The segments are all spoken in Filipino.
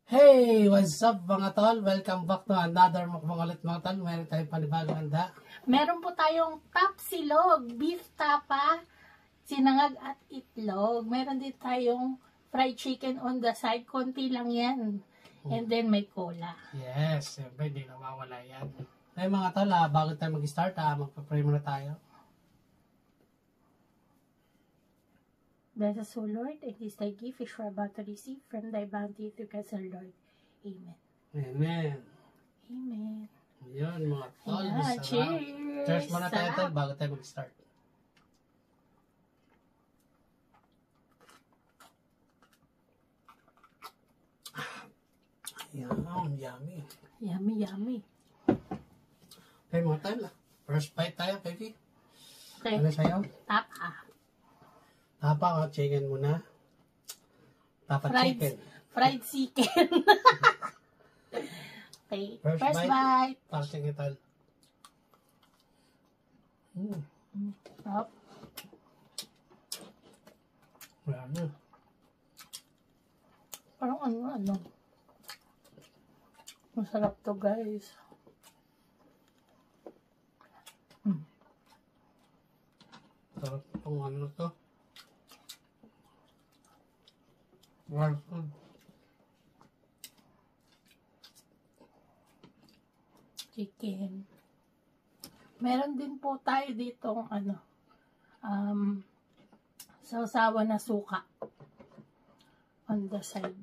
Hey! What's up mga tol? Welcome back to another mukbang ulit mga tol. Meron tayong panibagong handa. Meron po tayong tapsilog, beef tapa, sinangag at itlog. Meron din tayong fried chicken on the side. Konti lang yan. And then may cola. Yes, siyempre hindi nawawala yan. Hey mga tol, bago tayo mag-start, magpa-pray muna tayo. Bless us, O Lord, and this thy gift which we are about to receive from thy bounty through Christ our Lord. Amen. Amen. Amen. Yun mga tol. Yeah, cheers! Cheers muna tayo tol, bago tayo mag-start. Yummy. Yummy, yummy. Hey mga tol, first bite tayo, baby. Okay. Ano sa'yo? Tapa. Tapa o chicken muna? Tapa chicken. Fried chicken. Okay. First bite. Para sa tol. Up. Wala na. Parang ano. Masarap to, guys. Sarap itong ano to. Wild food. Chicken. Meron din po tayo ditong sausawa na suka on the side.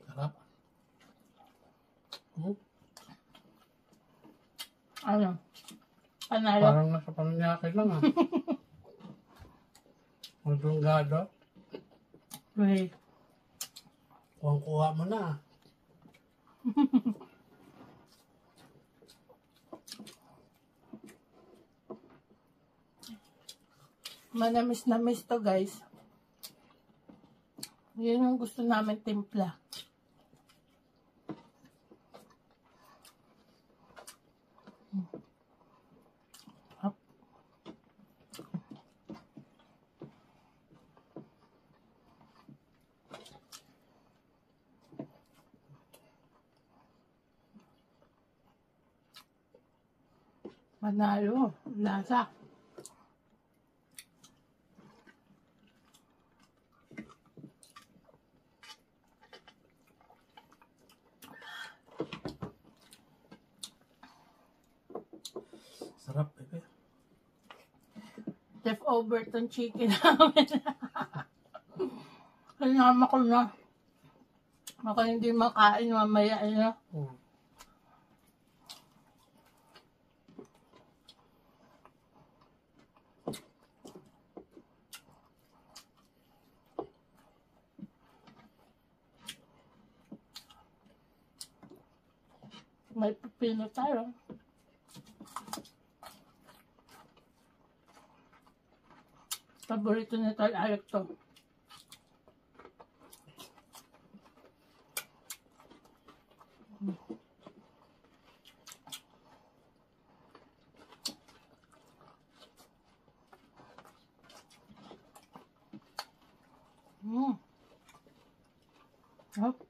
Sarap. Ano? Panalo? Parang nasa pananyakit lang Magdunggado. Wait. Kuha mo na. Manamis-namis to, guys. Yun yung gusto namin timpla. Manalo. Lasa. Sarap, bebe. Leftover tong chicken namin. Sinama ko na. Baka hindi makain mamaya. May pipino tayo. Paborito ni Tal Alec to. Hop.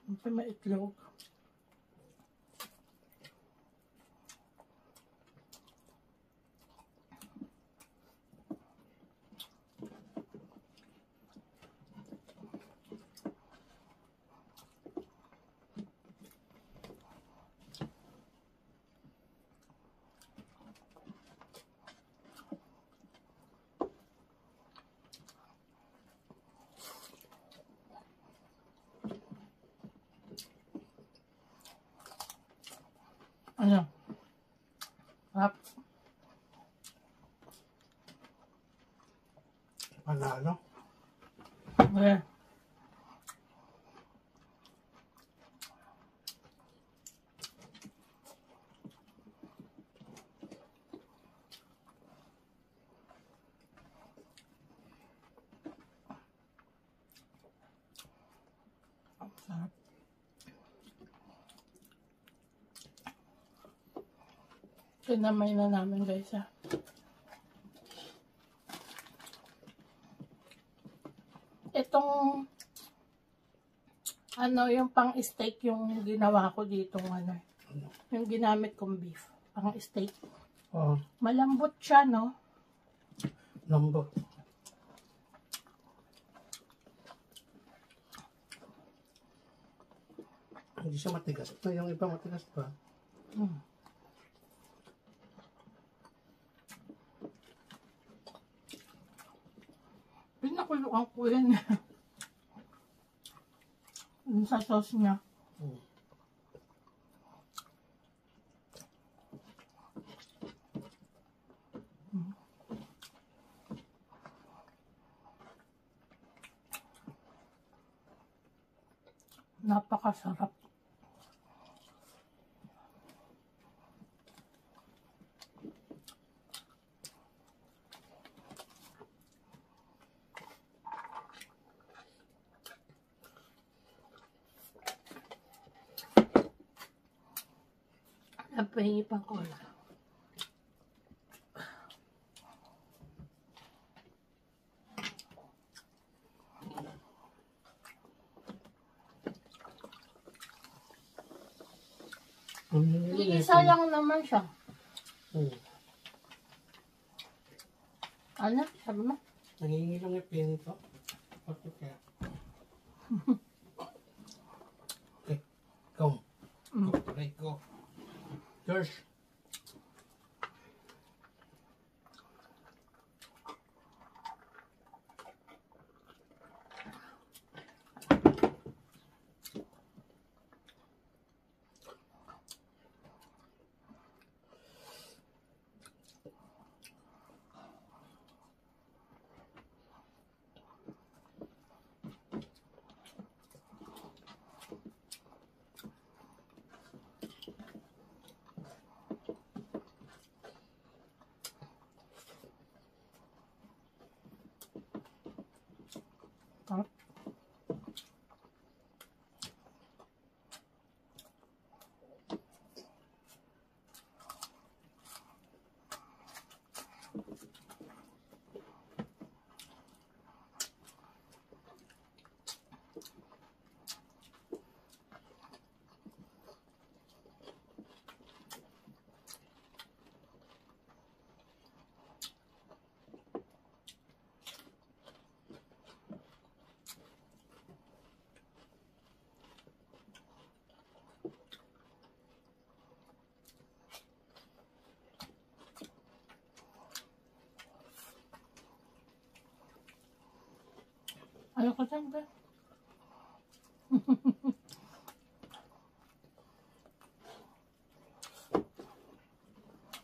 Ito may itlog. Ano? Hop. Panalo. Eh. Ang sarap. Kinamay na namin guys ha. Itong ano yung pang steak yung ginawa ko dito ano. Yung ginamit kong beef. Pang steak. Oo. Malambot siya no. Lambot. Hindi siya matigas. Ito yung iba matigas pa. Hmm. Pinakuluan ko yan. Yung sa sauce niya. Hmm. Napakasarap. Napahingi pang cola. Isa lang naman siya. Ano? Sabi mo? Nangingi lang yung pinto. Okay, kaya. Okay, go. Go, right, go. Yours. Sarap. Ayoko dyan ba?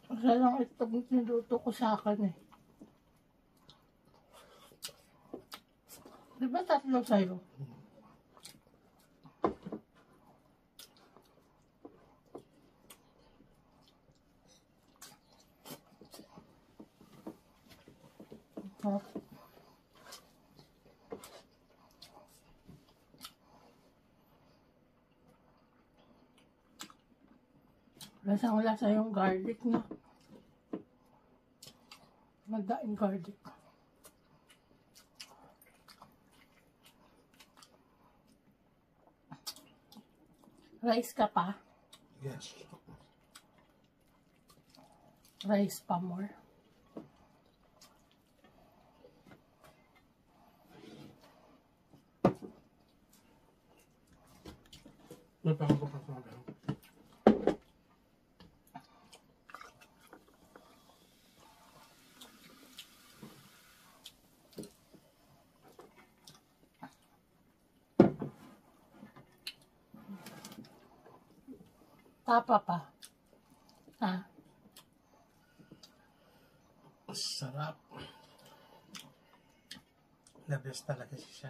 Kasi lang ito niluto ko sa akin eh. Di ba tatlo sa'yo? Sarap. Lasang-lasa yung garlic na. Magdaing garlic. Rice ka pa? Yes. Rice pa more. May pakabukas na ba? Tapa pa. Ha? Sarap. The best talaga siya.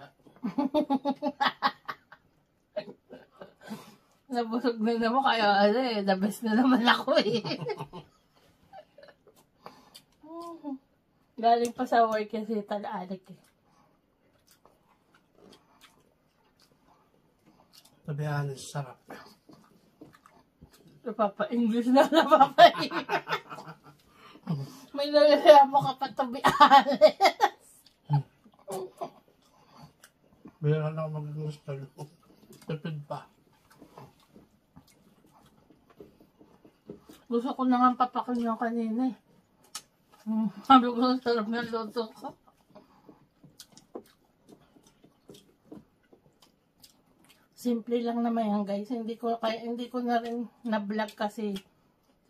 Nabusog na naman kaya ano eh. The best na naman ako eh. Galing pa sa work kasi tala-adik eh. Sabihan, sarap. Napapa-English na napapa-English. May nalala mo ka pa to be honest. Bira na ako mag-gusto. Tipid pa. Gusto ko na nga papakin yung kanina eh. Sabi ko ang sarap ng luto ko. Simple lang naman yan guys. Hindi ko na rin na-vlog kasi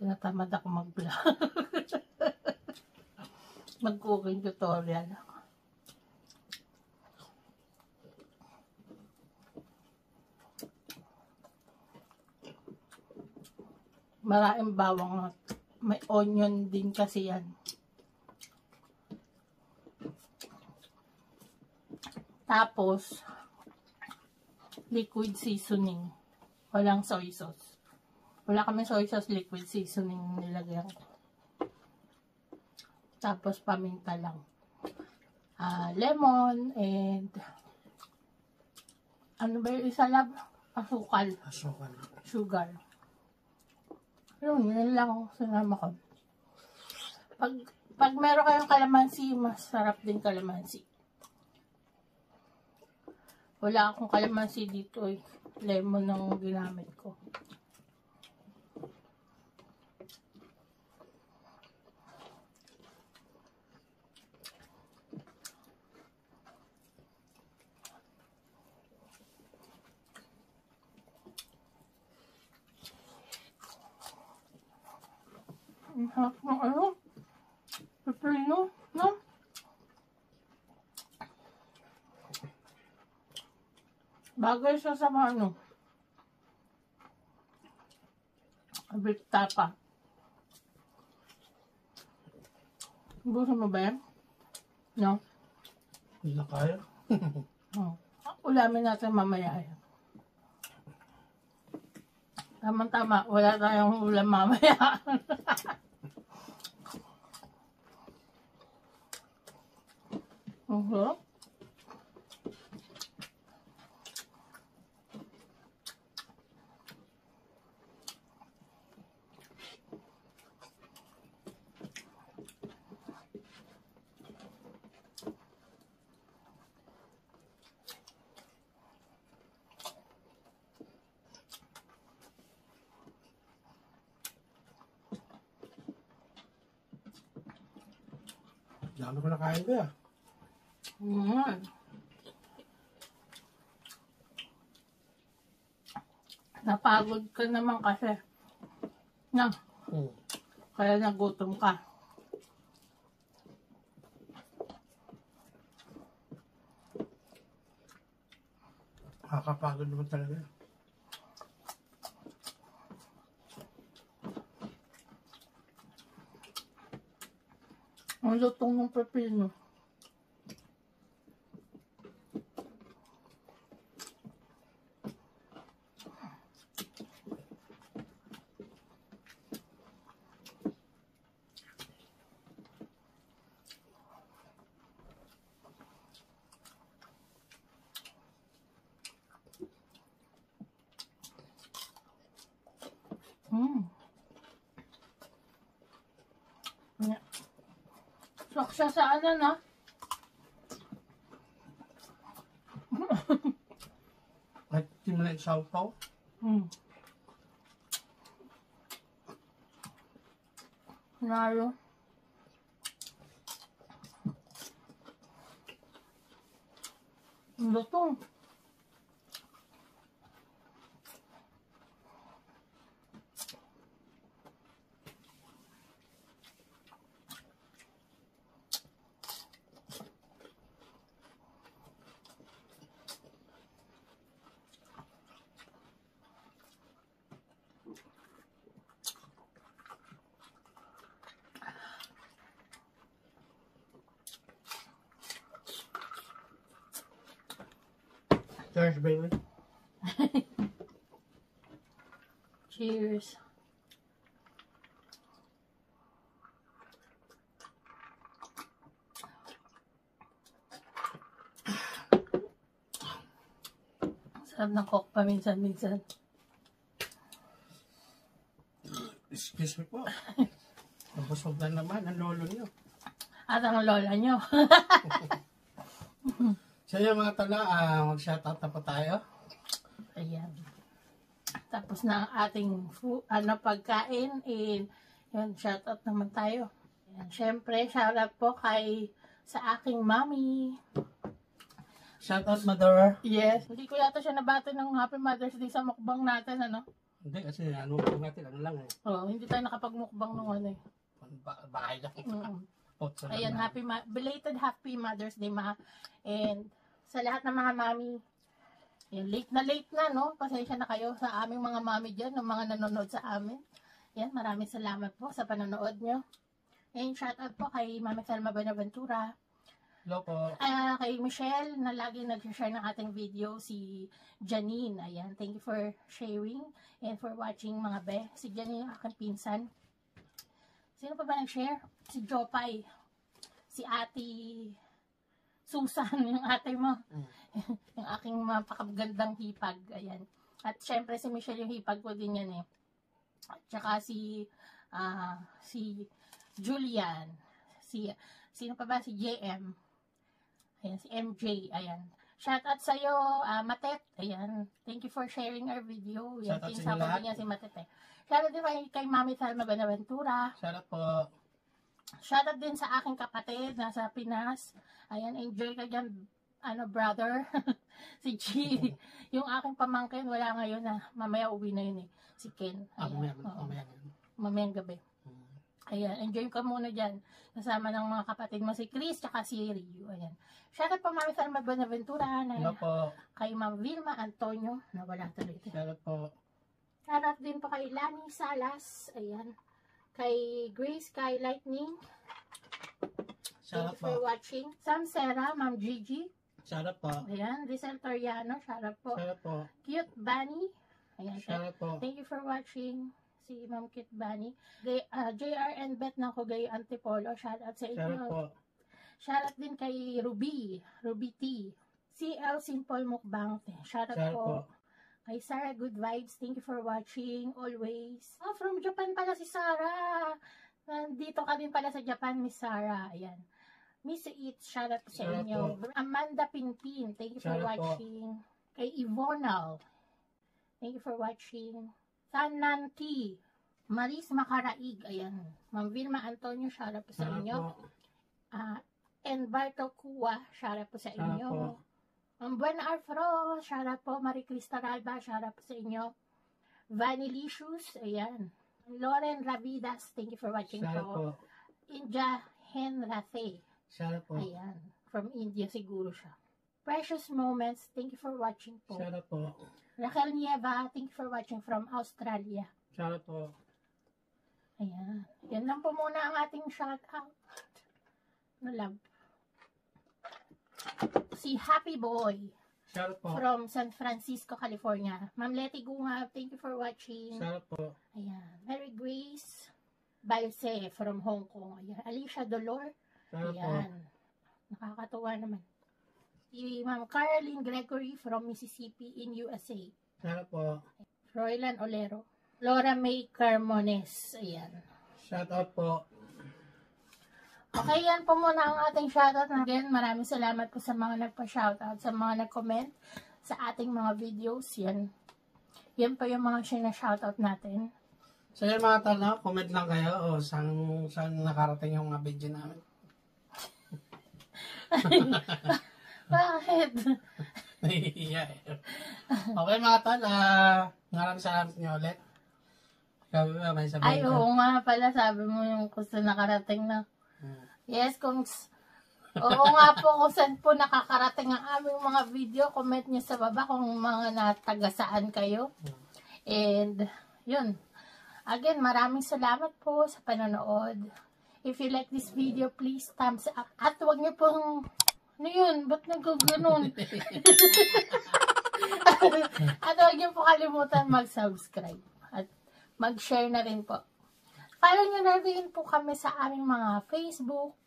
tinatamad ako mag-vlog. Mag-cooking tutorial. Maraming bawang at may onion din kasi yan. Tapos, liquid seasoning. Walang soy sauce. Wala kami soy sauce, liquid seasoning nilagyan ko. Tapos, paminta lang. Lemon and ano ba yung isa lang? Asukal. Asukal. Sugar. Yun lang sinama ko. Pag meron kayong kalamansi, masarap din kalamansi. Wala akong kalamansi dito eh. Lemon ang ginamit ko. Ang harap ng ano? Pepino, no? Bagay siya sa mga ano. Beef tapa. Gusto mo ba yan? No? Hindi na kaya. Oh. Ulamin natin mamaya yan. Tama-tama, wala tayong ulam mamaya. Dami ko na kain ko ya. Napagod ka naman kasi. Na. Kaya nagutom ka. Nakakapagod naman talaga. Ang lutong ng pepino. Sok siya sa ano na? Kahit hindi mo na isaw-saw. Lalo. Lutong. Cheers, baby. Cheers. Sarap ng coke paminsan-minsan. Excuse me po. Nabusog na naman ang lolo niyo. At ang lola nyo. So yung mga tala, mag-shoutout na po tayo. Ayan. Tapos na ang ating pagkain. And, yun, shoutout naman tayo. Ayan. Siyempre, shoutout po sa aking mommy. Shoutout, mother. Yes. Hindi ko yata siya nabati ng Happy Mother's Day sa mukbang natin, ano? Hindi, kasi ano po natin, ano lang eh. Oo, hindi tayo nakapagmukbang nung ano eh. Bahay lang. Ayan, belated Happy Mother's Day, ma. And sa lahat ng mga mami, yan, late na, no? Pasensya na kayo sa aming mga mami dyan, ng mga nanonood sa amin. Yan, maraming salamat po sa panonood nyo. And shout out po kay Mami Thelma Benaventura. Hello po. Kay Michelle, na lagi nag-share ng ating video, si Janine. Ayan, thank you for sharing and for watching, mga be. Si Janine yung aking pinsan. Sino pa ba nag-share? Si Jopay. Si Ate Susan, yung ate mo. Yung aking mapakagandang hipag. Ayan. At syempre si Michelle yung hipag ko din yan eh. At saka si Julian. Sino pa ba? Si JM. Ayan, si MJ. Ayan. Shout out sa'yo, Matet. Ayan. Thank you for sharing our video. Yan, Shout out sa inyo lahat. niya si Matet eh. Shout out din kay Mami Thelma Benaventura. Shoutout po. Shout out din sa aking kapatid nasa Pinas. Ayan, enjoy ka dyan, brother. Si G. Yung aking pamangkin, wala ngayon na. Mamaya uwi na yun eh. Si Ken. Ayan. Mamayang gabi. Ayan, enjoy ka muna dyan. Kasama ng mga kapatid mo, si Chris, tsaka si Ryu. Ayan. Shout out po, Mami Thelma Benaventura. Hello po. Kay Ma'am Vilma Antonio, na wala tuloy. Shoutout po. Shout out din po kay Lani Salas. Ayan. Kay Grace, kay Lightning. Shoutout Thank you for po. watching. Sam Sarah, Ma'am Gigi. Shoutout po. Ayan, Rizal Toriano. Shout out po. Shoutout po. Cute Bunny. Ayan. Shoutout po. Thank you for watching. Si Ma'am Cute Bunny. JR and Bet ng Kugay Antipolo. Shout out sa Shoutout inyo. po. Shout out din kay Ruby T. CL Simple Mukbang. Shout out Shoutout po. po. Kay Sarah Good Vibes. Thank you for watching always. From Japan pala si Sarah. Nandito ka din pala sa Japan, Miss Sarah. Ayan. Miss It, shout out sa Shoutout inyo. po. Amanda Pinpin, thank you for Shoutout po. watching. Kay Ivonal, thank you for watching. Sananti, Maris Makaraig, ayan. Ma'am Vilma Antonio, shout out po sa Shoutout inyo. po. And Barto Kua, shout out po sa Shoutout inyo. po. Ang Buena Arfro, shout out po. Marie Crista Ralba, shout out po sa inyo. Vanillicious, ayan. Lauren Ravidas, thank you for watching Shoutout po. po. Inja Henrathe, Shoutout po. ayan. From India siguro siya. Precious Moments, thank you for watching po. Shoutout po. Raquel Nieva, thank you for watching from Australia. Shoutout po. Ayan. Yan lang po muna ang ating shout out. No love. Si Happy Boy Shoutout po. from San Francisco, California. Ma'am Letty Gunga, thank you for watching. Shoutout po. Ayan. Mary Grace Balse from Hong Kong. Ayan. Alicia Dolor. Shoutout po. Ayan. Nakakatuwa naman. Si Ma'am Caroline Gregory from Mississippi in USA. Shoutout po. Froilan Olero. Laura May Carmones. Ayan. Shoutout po. Okay, yan po muna ang ating shoutout. Again, maraming salamat po sa mga nagpa-shoutout, sa mga nag-comment sa ating mga videos. Yan. Yan po yung mga shoutout natin. So yun mga tala, comment lang kayo o saan nakarating yung mga video namin. Bakit? Nahihiya eh. Okay mga tala, maraming salamat nyo ulit. Sabi ba, may sabihin Ay, ka? oo nga pala, sabi mo yung kung saan nakarating na. Yes, oo nga po, kung saan po nakakarating ang aming mga video, comment nyo sa baba kung mga natagasaan kayo. And, yun. Again, maraming salamat po sa panonood. If you like this video, please thumbs up. At huwag nyo pong, ano yun, ba't nagaganon? At huwag niyo po kalimutan mag-subscribe. At mag-share na rin po. Follow niyo na rin po kami sa aming mga Facebook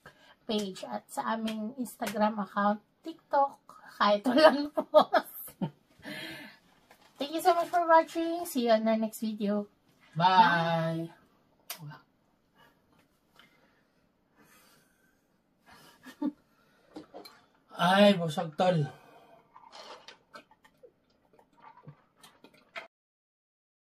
page at sa aming Instagram account, TikTok, kahit walang post. Thank you so much for watching. See you on our next video. Bye! Ay, busog tol.